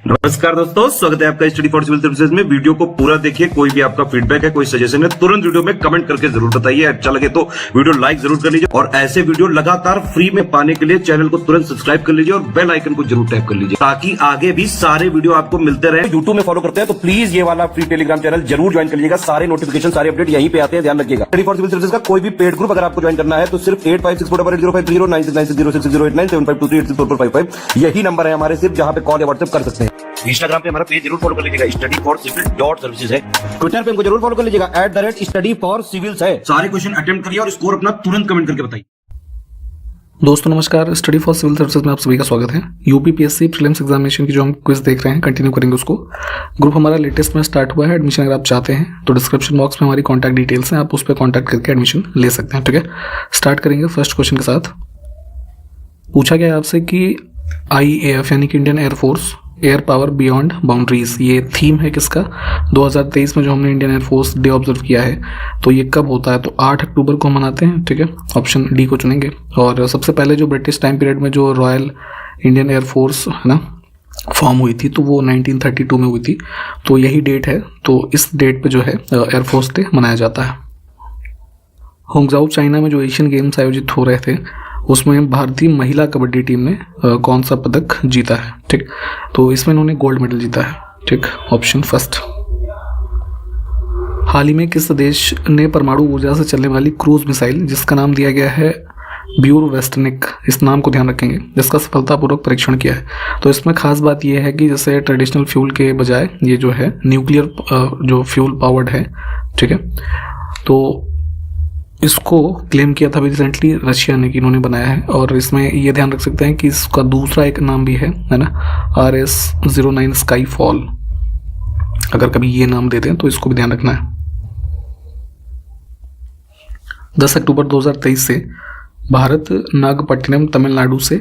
नमस्कार दोस्तों, स्वागत है आपका स्टडी फॉर सिविल सर्विसेज में। वीडियो को पूरा देखिए। कोई भी आपका फीडबैक है, कोई सजेशन है, तुरंत वीडियो में कमेंट करके जरूर बताइए। अच्छा लगे तो वीडियो लाइक जरूर कर लीजिए और ऐसे वीडियो लगातार फ्री में पाने के लिए चैनल को तुरंत सब्सक्राइब कर लीजिए और बेल आइकन को जरूर टैप कर लीजिए ताकि आगे भी सारे वीडियो आपको मिलते रहे। यूट्यूब में फॉलो करते हैं तो प्लीज ये वाला फ्री टेलीग्राम चैनल जरूर ज्वाइन कर लीजिएगा। सारे नोटिफिकेशन, सारे अपडेट यहीं पे आते हैं, ध्यान रखिएगा। स्टडी फॉर सिविल सर्विसेज का कोई भी पेड ग्रुप अगर आपको ज्वाइन करना है तो सिर्फ 85648805309606089752386445 यही नंबर है हमारे, सिर्फ जहां पे कॉल या व्हाट्सएप कर सकते हैं। इंस्टाग्राम पे हमारा पेज जरूर फॉलो कर लीजिएगा, स्टडी फॉर सिविल .सर्विसेज है। ट्विटर पे हमको जरूर फॉलो कर लीजिएगा, @study for civils है। सारे क्वेश्चन अटेम्प्ट करिए और स्कोर अपना तुरंत कमेंट करके बताइए। दोस्तों नमस्कार, स्टडी फॉर सिविल सर्विसेज में आप सभी का स्वागत है। यूपीपीएससी प्रीलिम्स एग्जामिनेशन की जो हम क्विज देख रहे हैं, कंटिन्यू करेंगे उसको। ग्रुप हमारा लेटेस्ट में स्टार्ट हुआ है। एडमिशन अगर आप चाहते हैं तो डिस्क्रिप्शन बॉक्स में हमारी कॉन्टैक्ट डिटेल्स हैं, आप उस पर कॉन्टैक्ट करके एडमिशन ले सकते हैं। ठीक है, स्टार्ट करेंगे फर्स्ट क्वेश्चन के साथ। पूछा गया आपसे कि IAF यानी कि Indian air force air power beyond boundaries, ये थीम है किसका? 2023 में जो हमने इंडियन एयरफोर्स डे ऑब्जर्व किया है तो ये कब होता है? तो 8 अक्टूबर को मनाते हैं। ठीक है, ऑप्शन डी को चुनेंगे। और सबसे पहले जो ब्रिटिश टाइम पीरियड में जो रॉयल इंडियन एयरफोर्स है ना फॉर्म हुई थी तो वो 1932 में हुई थी, तो यही डेट है। तो इस डेट पे जो है एयरफोर्स डे मनाया जाता है। होंगजाओ चाइना में जो एशियन गेम्स आयोजित हो रहे थे उसमें भारतीय महिला कबड्डी टीम ने कौन सा पदक जीता है? ठीक, तो इसमें इन्होंने गोल्ड मेडल जीता है। ठीक, ऑप्शन फर्स्ट। हाल ही में किस देश ने परमाणु ऊर्जा से चलने वाली क्रूज मिसाइल जिसका नाम दिया गया है ब्यूरवेस्टनिक, इस नाम को ध्यान रखेंगे, जिसका सफलतापूर्वक परीक्षण किया है? तो इसमें खास बात यह है कि जैसे ट्रेडिशनल फ्यूल के बजाय ये जो है न्यूक्लियर जो फ्यूल पावर्ड है। ठीक है, तो इसको क्लेम किया था अभी रिसेंटली रशिया ने कि इन्होंने बनाया है। और इसमें ये ध्यान रख सकते हैं कि इसका दूसरा एक नाम भी है ना, RS-09 स्काईफॉल। अगर कभी ये नाम देते हैं तो इसको भी ध्यान रखना है। 10 अक्टूबर 2023 से भारत नागपट्टिनम तमिलनाडु से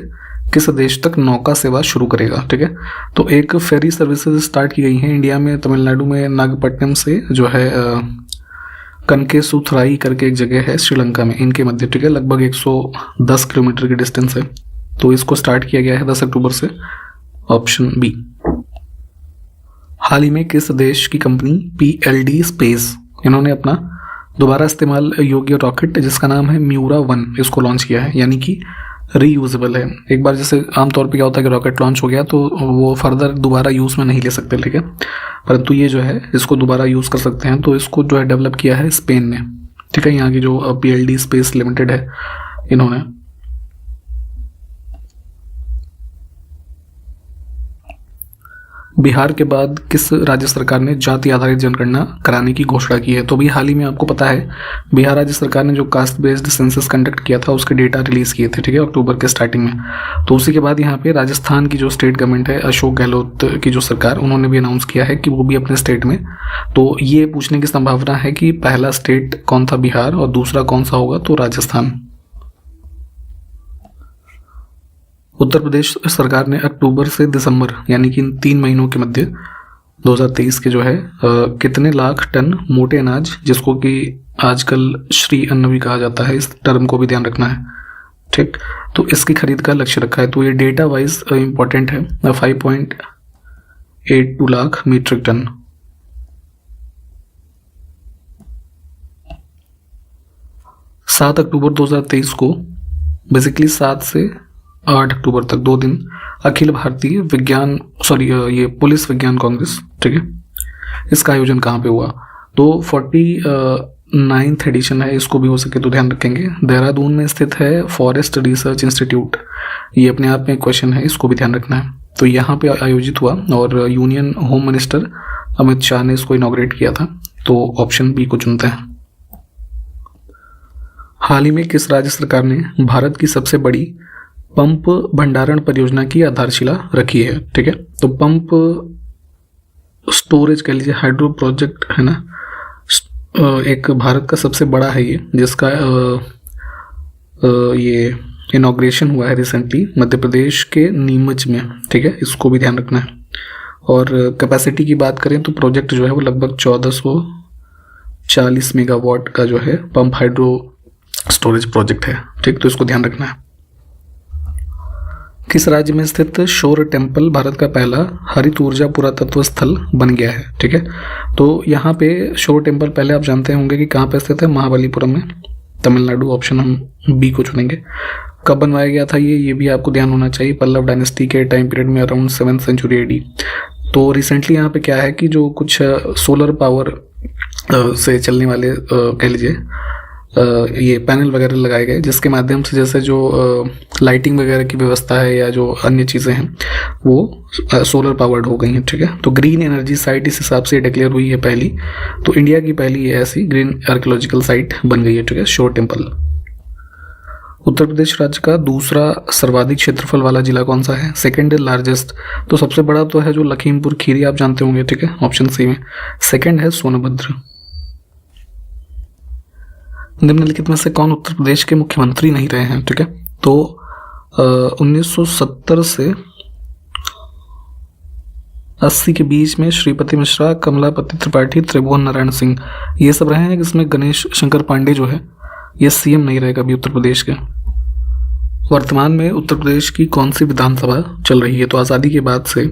किस देश तक नौका सेवा शुरू करेगा? ठीक है, तो एक फेरी सर्विसेज स्टार्ट की गई है इंडिया में, तमिलनाडु में नागपट्टिनम से जो है कनकेसुथराई करके एक जगह है श्रीलंका में, इनके मध्य। ठीक है, लगभग 110 किलोमीटर की डिस्टेंस है। तो इसको स्टार्ट किया गया है 10 अक्टूबर से, ऑप्शन बी। हाल ही में किस देश की कंपनी PLD स्पेस, इन्होंने अपना दोबारा इस्तेमाल योग्य रॉकेट जिसका नाम है म्यूरा 1 इसको लॉन्च किया है, यानी कि रीयूजेबल है। एक बार जैसे आमतौर पे क्या होता है कि रॉकेट लॉन्च हो गया तो वो फर्दर दोबारा यूज़ में नहीं ले सकते, ठीक है, परंतु ये जो है इसको दोबारा यूज़ कर सकते हैं। तो इसको जो है डेवलप किया है स्पेन ने। ठीक है, यहाँ की जो PLD स्पेस लिमिटेड है इन्होंने। बिहार के बाद किस राज्य सरकार ने जाति आधारित जनगणना कराने की घोषणा की है? तो भी हाल ही में आपको पता है बिहार राज्य सरकार ने जो कास्ट बेस्ड सेंसस कंडक्ट किया था उसके डेटा रिलीज किए थे। ठीक है, अक्टूबर के स्टार्टिंग में। तो उसी के बाद यहाँ पे राजस्थान की जो स्टेट गवर्नमेंट है, अशोक गहलोत की जो सरकार, उन्होंने भी अनाउंस किया है कि वो भी अपने स्टेट में, तो ये पूछने की संभावना है कि पहला स्टेट कौन था बिहार और दूसरा कौन सा होगा, तो राजस्थान। उत्तर प्रदेश सरकार ने अक्टूबर से दिसंबर यानी कि इन 3 महीनों के मध्य 2023 के जो है कितने लाख टन मोटे अनाज, जिसको कि आजकल श्री अन्न भी कहा जाता है, इस टर्म को भी ध्यान रखना है। ठीक, तो इसकी खरीद का लक्ष्य रखा है। तो ये डेटा वाइज इंपॉर्टेंट है। 5.82 लाख मीट्रिक टन। सात अक्टूबर 2023 को बेसिकली 7 से 8 अक्टूबर तक 2 दिन अखिल भारतीय विज्ञान ये पुलिस विज्ञान कांग्रेस, ठीक है, इसका आयोजन कहाँ पे हुआ? तो 49th एडिशन है, इसको भी हो सके तो ध्यान रखेंगे। देहरादून में स्थित है फॉरेस्ट रिसर्च इंस्टीट्यूट, ये अपने आप में क्वेश्चन है, इसको भी ध्यान रखना है। तो यहाँ पे आयोजित हुआ और union home minister Amit Shah ने इसको इनॉग्रेट किया था। तो ऑप्शन बी को चुनते हैं। हाल ही में किस राज्य सरकार ने भारत की सबसे बड़ी पंप भंडारण परियोजना की आधारशिला रखी है? ठीक है, तो पंप स्टोरेज कह लीजिए, हाइड्रो प्रोजेक्ट है ना, एक भारत का सबसे बड़ा है ये, जिसका ये इनॉग्रेशन हुआ है रिसेंटली मध्य प्रदेश के नीमच में। ठीक है, इसको भी ध्यान रखना है। और कैपेसिटी की बात करें तो प्रोजेक्ट जो है वो लगभग 1440 मेगावाट का जो है पंप हाइड्रो स्टोरेज प्रोजेक्ट है। ठीक, तो इसको ध्यान रखना है। किस राज्य में स्थित शोर टेम्पल भारत का पहला हरित ऊर्जा पुरातत्व स्थल बन गया है? ठीक है, तो यहाँ पे शोर टेम्पल पहले आप जानते होंगे कि कहाँ पे स्थित है, महाबलीपुरम में, तमिलनाडु। ऑप्शन हम बी को चुनेंगे। कब बनवाया गया था ये भी आपको ध्यान होना चाहिए। पल्लव डायनेस्टी के टाइम पीरियड में, अराउंड 7th सेंचुरी AD। तो रिसेंटली यहाँ पे क्या है कि जो कुछ सोलर पावर से चलने वाले कह लीजिए ये पैनल वगैरह लगाए गए, जिसके माध्यम से जैसे जो लाइटिंग वगैरह की व्यवस्था है या जो अन्य चीज़ें हैं वो सोलर पावर्ड हो गई हैं। ठीक है, तो ग्रीन एनर्जी साइट इस हिसाब से डिक्लेयर हुई है पहली। तो इंडिया की पहली ऐसी ग्रीन आर्कियोलॉजिकल साइट बन गई है। ठीक है, शोर टेम्पल। उत्तर प्रदेश राज्य का दूसरा सर्वाधिक क्षेत्रफल वाला जिला कौन सा है? सेकेंड लार्जेस्ट, तो सबसे बड़ा तो है जो लखीमपुर खीरी, आप जानते होंगे। ठीक है, ऑप्शन सी में। सेकेंड है सोनभद्र। निम्नलिखित में से कौन उत्तर प्रदेश के मुख्यमंत्री नहीं रहे हैं? ठीक है, तो 1970 से 80 के बीच में श्रीपति मिश्रा, कमलापति त्रिपाठी, त्रिभुवन नारायण सिंह, ये सब रहे हैं। इसमें गणेश शंकर पांडे जो है ये CM नहीं रहे कभी उत्तर प्रदेश के। वर्तमान में उत्तर प्रदेश की कौन सी विधानसभा चल रही है? तो आज़ादी के बाद से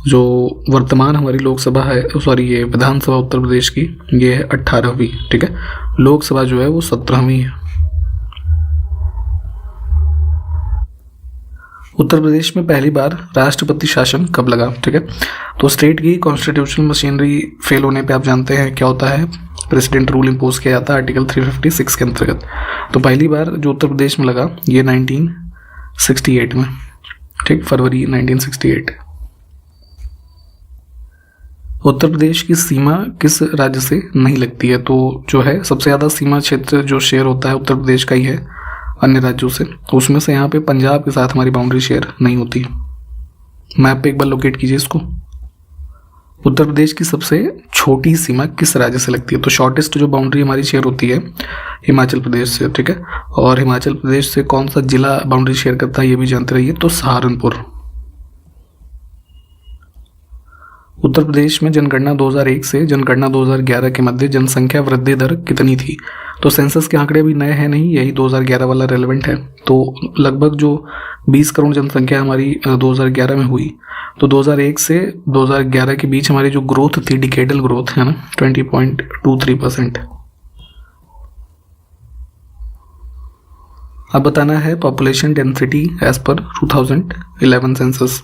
जो वर्तमान हमारी लोकसभा है, सॉरी ये विधानसभा उत्तर प्रदेश की, ये है 18वीं। ठीक है, लोकसभा जो है वो 17वीं है। उत्तर प्रदेश में पहली बार राष्ट्रपति शासन कब लगा? ठीक है, तो स्टेट की कॉन्स्टिट्यूशनल मशीनरी फेल होने पे आप जानते हैं क्या होता है, प्रेसिडेंट रूल इम्पोज किया जाता है आर्टिकल 356 के अंतर्गत। तो पहली बार जो उत्तर प्रदेश में लगा ये 1968 में। ठीक, फरवरी 1968। उत्तर प्रदेश की सीमा किस राज्य से नहीं लगती है? तो जो है सबसे ज़्यादा सीमा क्षेत्र जो शेयर होता है उत्तर प्रदेश का ही है अन्य राज्यों से। उसमें से यहाँ पे पंजाब के साथ हमारी बाउंड्री शेयर नहीं होती है। मैप पे एक बार लोकेट कीजिए इसको। उत्तर प्रदेश की सबसे छोटी सीमा किस राज्य से लगती है? तो शॉर्टेस्ट जो बाउंड्री हमारी शेयर होती है हिमाचल प्रदेश से। ठीक है, और हिमाचल प्रदेश से कौन सा जिला बाउंड्री शेयर करता है ये भी जानते रहिए, तो सहारनपुर। उत्तर प्रदेश में जनगणना 2001 से जनगणना 2011 के मध्य जनसंख्या वृद्धि दर कितनी थी? तो सेंसस के आंकड़े अभी नए हैं नहीं, यही 2011 वाला रेलेवेंट है। तो लगभग जो 20 करोड़ जनसंख्या हमारी 2011 में हुई, तो 2001 से 2011 के बीच हमारी जो ग्रोथ थी, डिकेडल ग्रोथ है ना, 20.23%। अब बताना है population density as per 2011 census.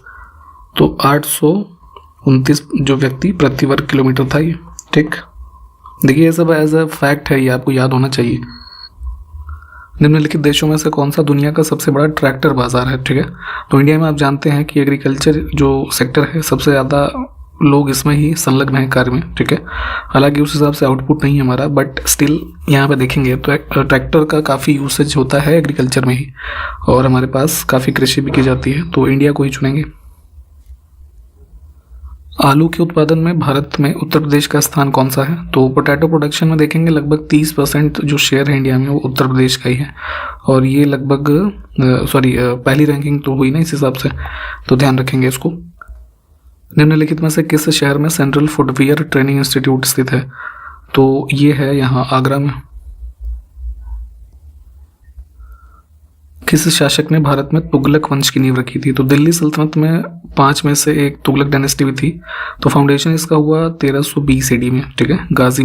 तो 829 जो व्यक्ति प्रति वर्ग किलोमीटर था ये। ठीक, देखिए ये सब एज अ फैक्ट है, ये आपको याद होना चाहिए। निम्नलिखित देशों में से कौन सा दुनिया का सबसे बड़ा ट्रैक्टर बाजार है? ठीक है, तो इंडिया में आप जानते हैं कि एग्रीकल्चर जो सेक्टर है सबसे ज़्यादा लोग इसमें ही संलग्न हैं कार्य में। ठीक है, हालांकि उस हिसाब से आउटपुट नहीं है हमारा, बट स्टिल यहाँ पे देखेंगे तो ट्रैक्टर का काफ़ी यूसेज होता है एग्रीकल्चर में ही, और हमारे पास काफ़ी कृषि भी की जाती है, तो इंडिया को ही चुनेंगे। आलू के उत्पादन में भारत में उत्तर प्रदेश का स्थान कौन सा है? तो पोटैटो प्रोडक्शन में देखेंगे लगभग 30% जो शेयर है इंडिया में वो उत्तर प्रदेश का ही है, और ये लगभग पहली रैंकिंग तो हुई ना इस हिसाब से, तो ध्यान रखेंगे इसको। निम्नलिखित में से किस शहर में सेंट्रल फुटवियर ट्रेनिंग इंस्टीट्यूट स्थित है? तो ये है यहाँ आगरा में। किस शासक ने भारत में तुगलक वंश की नींव रखी थी? तो दिल्ली सल्तनत में 5 में से एक तुगलक डायनेस्टी भी थी, तो फाउंडेशन इसका हुआ 1320 AD में। ठीक है, गाजी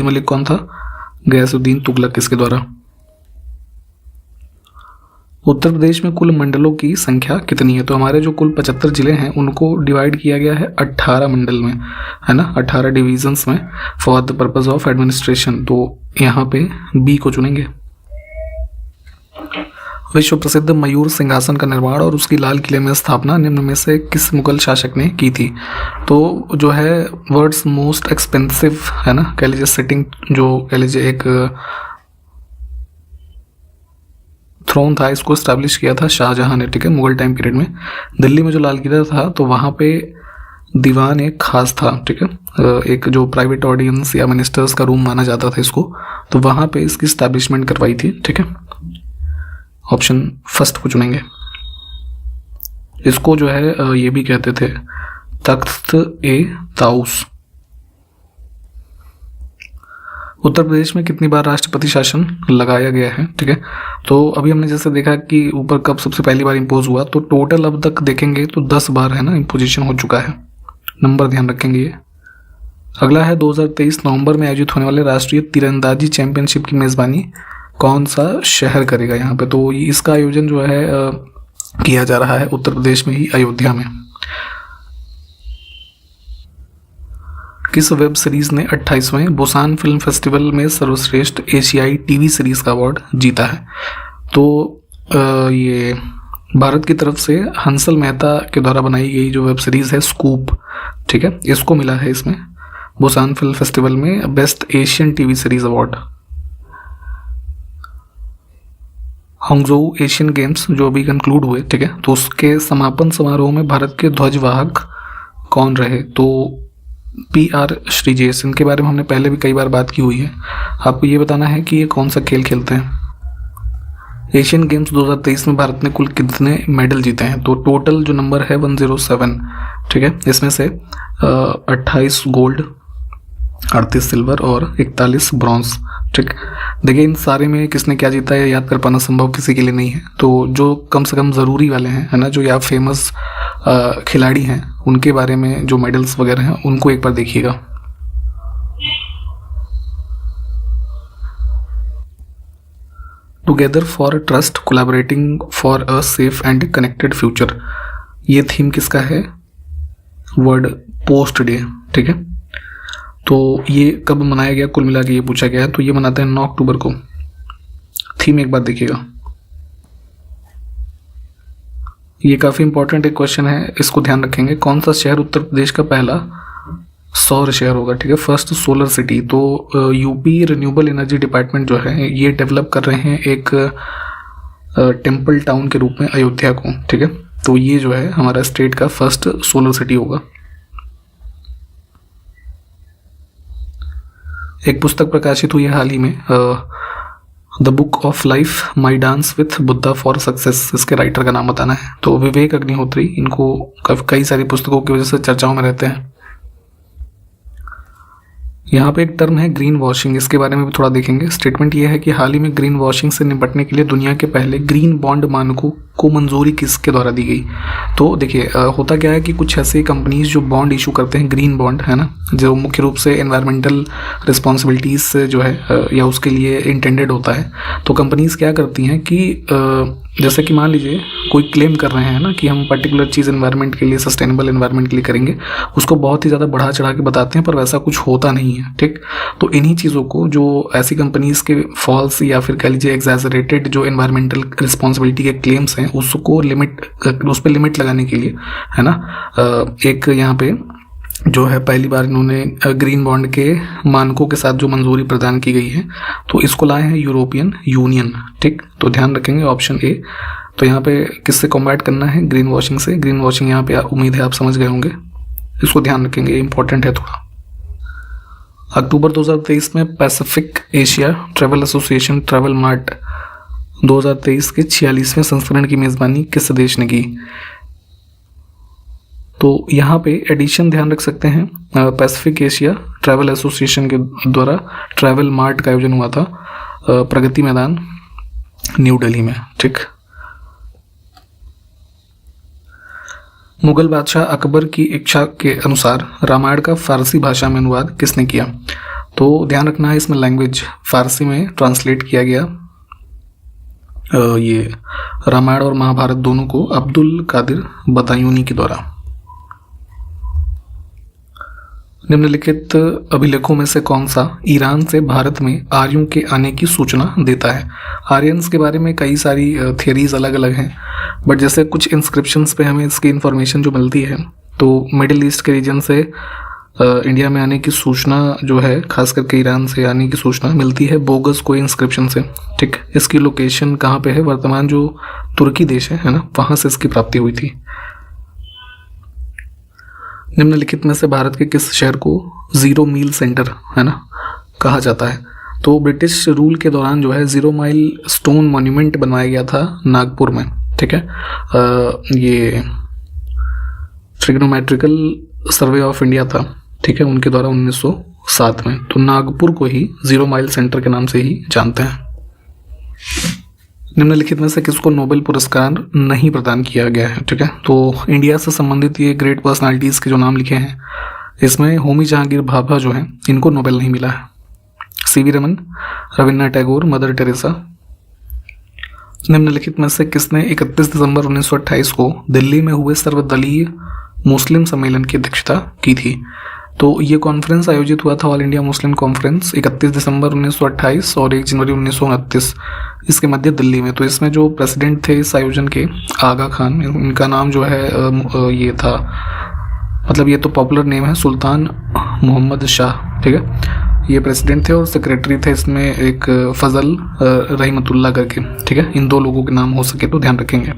मलिक कौन था? गयासुद्दीन तुगलक इसके द्वारा। उत्तर प्रदेश में कुल मंडलों की संख्या कितनी है? तो हमारे जो कुल 75 जिले हैं उनको डिवाइड किया गया है 18 मंडल में, है ना, 18 डिविजन्स में for the purpose of administration. तो यहाँ पे बी को चुनेंगे। विश्व प्रसिद्ध मयूर सिंहासन का निर्माण और उसकी लाल किले में स्थापना निम्न में से किस मुगल शासक ने की थी? तो जो है वर्ल्ड्स मोस्ट एक्सपेंसिव, है ना, कह लीजिए सिटिंग, जो कह लीजिए एक थ्रोन था, इसको स्टैब्लिश किया था शाहजहां ने। ठीक है, मुगल टाइम पीरियड में दिल्ली में जो लाल किला था तो वहाँ पे दीवान एक खास था। ठीक है, एक जो प्राइवेट ऑडियंस या मिनिस्टर्स का रूम माना जाता था इसको, तो वहाँ पे इसकी स्टैब्लिशमेंट करवाई थी। ठीक है, ऑप्शन फर्स्ट को चुनेंगे। इसको जो है ये भी कहते थे तख्त ए ताउस। उत्तर प्रदेश में कितनी बार राष्ट्रपति शासन लगाया गया है, ठीक है। तो अभी हमने जैसे देखा कि ऊपर कब सबसे पहली बार इम्पोज हुआ, तो टोटल अब तक देखेंगे तो 10 बार है ना इम्पोजिशन हो चुका है। नंबर ध्यान रखेंगे ये। अगला है 2023 नवंबर में आयोजित होने वाले राष्ट्रीय तीरंदाजी चैंपियनशिप की मेजबानी कौन सा शहर करेगा यहाँ पे। तो इसका आयोजन जो है किया जा रहा है उत्तर प्रदेश में ही, अयोध्या में। किस वेब सीरीज ने 28वें बुसान फिल्म फेस्टिवल में सर्वश्रेष्ठ एशियाई टीवी सीरीज का अवार्ड जीता है। तो ये भारत की तरफ से हंसल मेहता के द्वारा बनाई गई जो वेब सीरीज है स्कूप, ठीक है, इसको मिला है इसमें बुसान फिल्म फेस्टिवल में best Asian TV series award. Hangzhou Asian games जो अभी कंक्लूड हुए, ठीक है, तो उसके समापन समारोह में भारत के ध्वजवाहक कौन रहे। तो PR श्रीजेश, इनके बारे में हमने पहले भी कई बार बात की हुई है। आपको ये बताना है कि ये कौन सा खेल खेलते हैं। एशियन गेम्स 2023 में भारत ने कुल कितने मेडल जीते हैं। तो टोटल जो नंबर है 107, ठीक है, इसमें से 28 गोल्ड, 38 सिल्वर और 41 ब्रॉन्ज, ठीक। देखिए इन सारे में किसने क्या जीता है याद कर पाना संभव किसी के लिए नहीं है। तो जो कम से कम ज़रूरी वाले हैं, है ना, जो या फेमस खिलाड़ी हैं, उनके बारे में जो मेडल्स वगैरह हैं उनको एक बार देखिएगा। Together for trust collaborating for a safe and connected future, ये थीम किसका है। वर्ल्ड पोस्ट डे, ठीक है। तो ये कब मनाया गया, कुल मिला के ये पूछा गया है। तो ये मनाते हैं 9 अक्टूबर को। थीम एक बार देखिएगा, ये काफ़ी इंपॉर्टेंट एक क्वेश्चन है, इसको ध्यान रखेंगे। कौन सा शहर उत्तर प्रदेश का पहला सौर शहर होगा, ठीक है, फर्स्ट सोलर सिटी। तो यूपी रिन्यूएबल एनर्जी डिपार्टमेंट जो है ये डेवलप कर रहे हैं एक टेम्पल टाउन के रूप में अयोध्या को, ठीक है। तो ये जो है हमारा स्टेट का फर्स्ट सोलर सिटी होगा। एक पुस्तक प्रकाशित हुई है हाल ही में, the book of life my dance with Buddha for success, इसके राइटर का नाम बताना है। तो विवेक अग्निहोत्री, इनको कई सारी पुस्तकों की वजह से चर्चाओं में रहते हैं। यहाँ पे एक टर्म है ग्रीन वॉशिंग, इसके बारे में भी थोड़ा देखेंगे। स्टेटमेंट ये है कि हाल ही में ग्रीन वॉशिंग से निपटने के लिए दुनिया के पहले ग्रीन बॉन्ड मानकों को मंजूरी किसके द्वारा दी गई। तो देखिए होता क्या है कि कुछ ऐसे कंपनीज जो बॉन्ड इशू करते हैं, ग्रीन बॉन्ड, है ना, जो मुख्य रूप से एनवायरमेंटल रिस्पॉन्सिबिलिटीज से जो है या उसके लिए इंटेंडेड होता है। तो कंपनीज क्या करती हैं कि जैसे कि मान लीजिए कोई क्लेम कर रहे हैं ना कि हम पर्टिकुलर चीज़ एनवायरनमेंट के लिए, सस्टेनेबल एनवायरनमेंट के लिए करेंगे, उसको बहुत ही ज़्यादा बढ़ा चढ़ा के बताते हैं, पर वैसा कुछ होता नहीं है, ठीक। तो इन्हीं चीज़ों को, जो ऐसी कंपनीज के फॉल्स या फिर कह लीजिए एग्जैजरेटेड जो एनवायरमेंटल रिस्पॉन्सिबिलिटी के क्लेम्स हैं, उसको उस पर लिमिट लगाने के लिए, है ना, एक यहाँ पे जो है पहली बार इन्होंने ग्रीन बॉन्ड के मानकों के साथ जो मंजूरी प्रदान की गई है, तो इसको लाए हैं यूरोपियन यूनियन, ठीक। तो ध्यान रखेंगे ऑप्शन ए। तो यहाँ पे किससे कॉम्बैट करना है, ग्रीन वॉशिंग से। ग्रीन वॉशिंग यहाँ पे उम्मीद है आप समझ गए होंगे, इसको ध्यान रखेंगे, इंपॉर्टेंट है थोड़ा। अक्टूबर 2023 में Pacific Asia travel association travel mart 2023 के 46वें संस्करण की मेज़बानी किस देश ने की। तो यहाँ पे एडिशन ध्यान रख सकते हैं, पैसिफिक एशिया ट्रैवल एसोसिएशन के द्वारा ट्रैवल मार्ट का आयोजन हुआ था प्रगति मैदान न्यू दिल्ली में, ठीक। मुगल बादशाह अकबर की इच्छा के अनुसार रामायण का फारसी भाषा में अनुवाद किसने किया। तो ध्यान रखना है इसमें लैंग्वेज फारसी में ट्रांसलेट किया गया ये रामायण और महाभारत दोनों को अब्दुल कादिर बदायूनी के द्वारा। निम्नलिखित अभिलेखों में से कौन सा ईरान से भारत में आर्यों के आने की सूचना देता है। आर्यंस के बारे में कई सारी थियरीज अलग अलग हैं, बट जैसे कुछ इंस्क्रिप्शंस पे हमें इसकी इन्फॉर्मेशन जो मिलती है, तो मिडिल ईस्ट के रीजन से इंडिया में आने की सूचना जो है, खास करके ईरान से आने की सूचना मिलती है बोगस कोई इंस्क्रिप्शन से, ठीक। इसकी लोकेशन कहाँ पे है, वर्तमान जो तुर्की देश है ना, वहाँ से इसकी प्राप्ति हुई थी। निम्नलिखित में से भारत के किस शहर को जीरो मील सेंटर, है ना, कहा जाता है। तो ब्रिटिश रूल के दौरान जो है 0 माइल स्टोन मॉन्यूमेंट बनवाया गया था नागपुर में, ठीक है। ये ट्रिग्नोमेट्रिकल सर्वे ऑफ इंडिया था, ठीक है, उनके द्वारा 1907 में। तो नागपुर को ही 0 माइल सेंटर के नाम से ही जानते हैं। निम्नलिखित में से किसको नोबेल पुरस्कार नहीं प्रदान किया गया है? ठीक है, तो इंडिया से संबंधित ये ग्रेट पर्सनालिटीज के जो नाम लिखे हैं, इसमें होमी जहांगीर भाभा जो है, इनको नोबेल नहीं मिला है। CV Raman, Rabindranath Tagore, mother Teresa. निम्नलिखित में से किसने 31 दिसंबर 1928 को दिल्ली में हुए सर्वदलीय मुस्लिम सम्मेलन की अध्यक्षता की थी? तो ये कॉन्फ्रेंस आयोजित हुआ था ऑल इंडिया मुस्लिम कॉन्फ्रेंस 31 दिसंबर 1928 और 1 जनवरी 1929 इसके मध्य दिल्ली में। तो इसमें जो प्रेसिडेंट थे इस आयोजन के, आगा खान, इनका नाम जो है ये था, मतलब ये तो पॉपुलर नेम है, सुल्तान मोहम्मद शाह। ठीक है, ये प्रेसिडेंट थे और सेक्रेटरी थे इसमें एक फजल रहीमतुल्लाह करके। ठीक है, इन 2 लोगों के नाम हो सके तो ध्यान रखेंगे।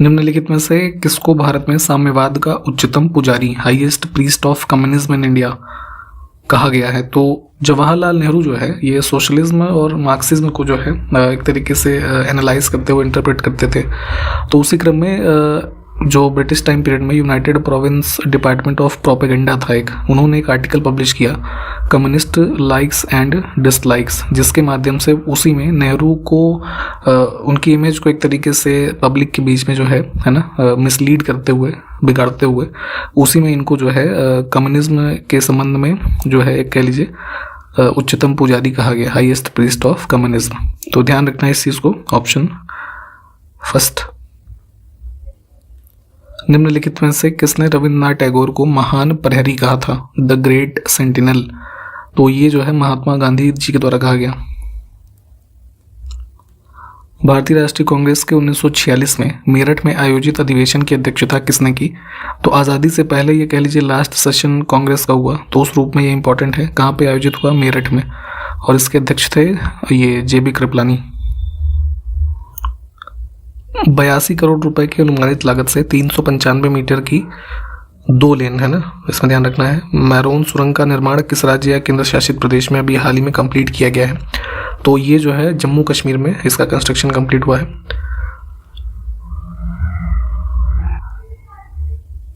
निम्नलिखित में से किसको भारत में साम्यवाद का उच्चतम पुजारी, highest priest of communism in India कहा गया है? तो जवाहरलाल नेहरू जो है, ये सोशलिज्म और मार्क्सिज्म को जो है एक तरीके से एनालाइज करते हुए इंटरप्रेट करते थे। तो उसी क्रम में जो ब्रिटिश टाइम पीरियड में United province department of propaganda था एक, उन्होंने एक आर्टिकल पब्लिश किया, कम्युनिस्ट लाइक्स एंड डिसलाइक्स, जिसके माध्यम से उसी में नेहरू को उनकी इमेज को एक तरीके से पब्लिक के बीच में जो है ना, मिसलीड करते हुए, बिगाड़ते हुए, उसी में इनको जो है कम्युनिज्म के संबंध में जो है एक कह लीजिए उच्चतम पुजारी कहा गया, हाईएस्ट प्रीस्ट ऑफ कम्युनिज्म। तो ध्यान रखना इस चीज़ को, ऑप्शन फर्स्ट। निम्नलिखित में से किसने रविन्द्रनाथ टैगोर को महान प्रहरी कहा था, द ग्रेट सेंटिनल? तो ये जो है महात्मा गांधी जी के द्वारा कहा गया। भारतीय राष्ट्रीय कांग्रेस के 1946 में मेरठ में आयोजित अधिवेशन की अध्यक्षता किसने की? तो आज़ादी से पहले ये कह लीजिए लास्ट सेशन कांग्रेस का हुआ, तो उस रूप में ये इंपॉर्टेंट है। कहाँ पे आयोजित हुआ? मेरठ में, और इसके अध्यक्ष थे ये जेबी कृपलानी। 82 करोड़ रुपए की अनुमानित लागत से 395 मीटर की 2 लेन है ना, इसमें ध्यान रखना है। मैरोन सुरंग का निर्माण किस राज्य या केंद्र शासित प्रदेश में अभी हाल ही में कंप्लीट किया गया है? तो ये जो है जम्मू कश्मीर में इसका कंस्ट्रक्शन कंप्लीट हुआ है।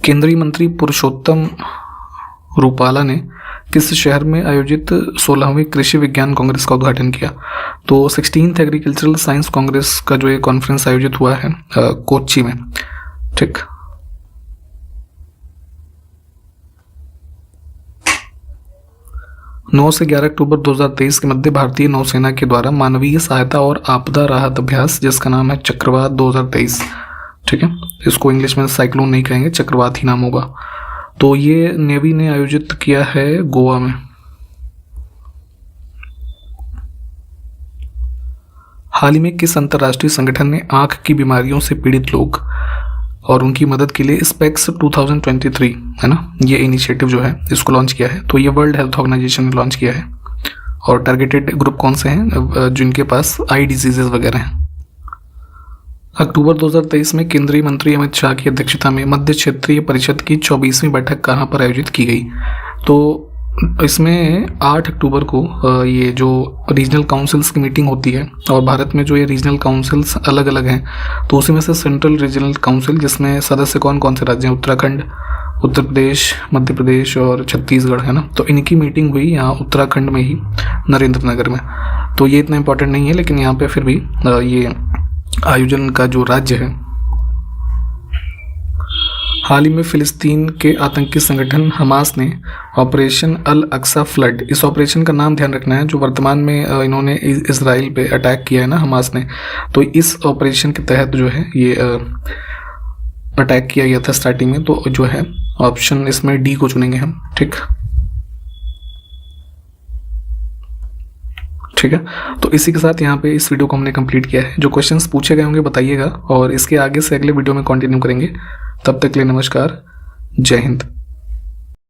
केंद्रीय मंत्री पुरुषोत्तम रूपाला ने किस शहर में आयोजित 16वीं कृषि विज्ञान कांग्रेस का उद्घाटन किया? तो 16th एग्रीकल्चरल साइंस कांग्रेस का जो ये कॉन्फ्रेंस आयोजित हुआ है कोच्चि में। ठीक, नौ से 11 अक्टूबर 2023 के मध्य भारतीय नौसेना के द्वारा मानवीय सहायता और आपदा राहत अभ्यास, जिसका नाम है चक्रवात 2023। ठीक है, इसको इंग्लिश में साइक्लोन नहीं कहेंगे, चक्रवात ही नाम होगा। तो ये नेवी ने आयोजित किया है गोवा में। हाल ही में किस अंतर्राष्ट्रीय संगठन ने आंख की बीमारियों से पीड़ित लोग और उनकी मदद के लिए स्पेक्स 2023 है ना, ये इनिशिएटिव जो है इसको लॉन्च किया है? तो ये वर्ल्ड हेल्थ ऑर्गेनाइजेशन ने लॉन्च किया है। और टारगेटेड ग्रुप कौन से हैं? जिनके पास आई डिजीजेज वगैरह हैं। अक्टूबर 2023 में केंद्रीय मंत्री अमित शाह की अध्यक्षता में मध्य क्षेत्रीय परिषद की 24वीं बैठक कहाँ पर आयोजित की गई? तो इसमें 8 अक्टूबर को ये जो रीजनल काउंसिल्स की मीटिंग होती है, और भारत में जो ये रीजनल काउंसिल्स अलग अलग हैं, तो उसी में से सेंट्रल रीजनल काउंसिल, जिसमें सदस्य कौन कौन से राज्य हैं? उत्तराखंड, उत्तर प्रदेश, मध्य प्रदेश और छत्तीसगढ़ है ना। तो इनकी मीटिंग हुई यहाँ उत्तराखंड में ही, नरेंद्र नगर में। तो ये इतना इंपॉर्टेंट नहीं है, लेकिन यहाँ पे फिर भी ये आयोजन का जो राज्य है। हाल ही में फिलिस्तीन के आतंकी संगठन हमास ने ऑपरेशन अल अक्सा फ्लड, इस ऑपरेशन का नाम ध्यान रखना है, जो वर्तमान में इन्होंने इजराइल पे अटैक किया है ना हमास ने, तो इस ऑपरेशन के तहत जो है ये अटैक किया गया था स्टार्टिंग में। तो जो है ऑप्शन इसमें डी को चुनेंगे हम। ठीक है, तो इसी के साथ यहाँ पे इस वीडियो को हमने कंप्लीट किया है। जो क्वेश्चंस पूछे गए होंगे बताइएगा, और इसके आगे से अगले वीडियो में कंटिन्यू करेंगे। तब तक के लिए नमस्कार, जय हिंद।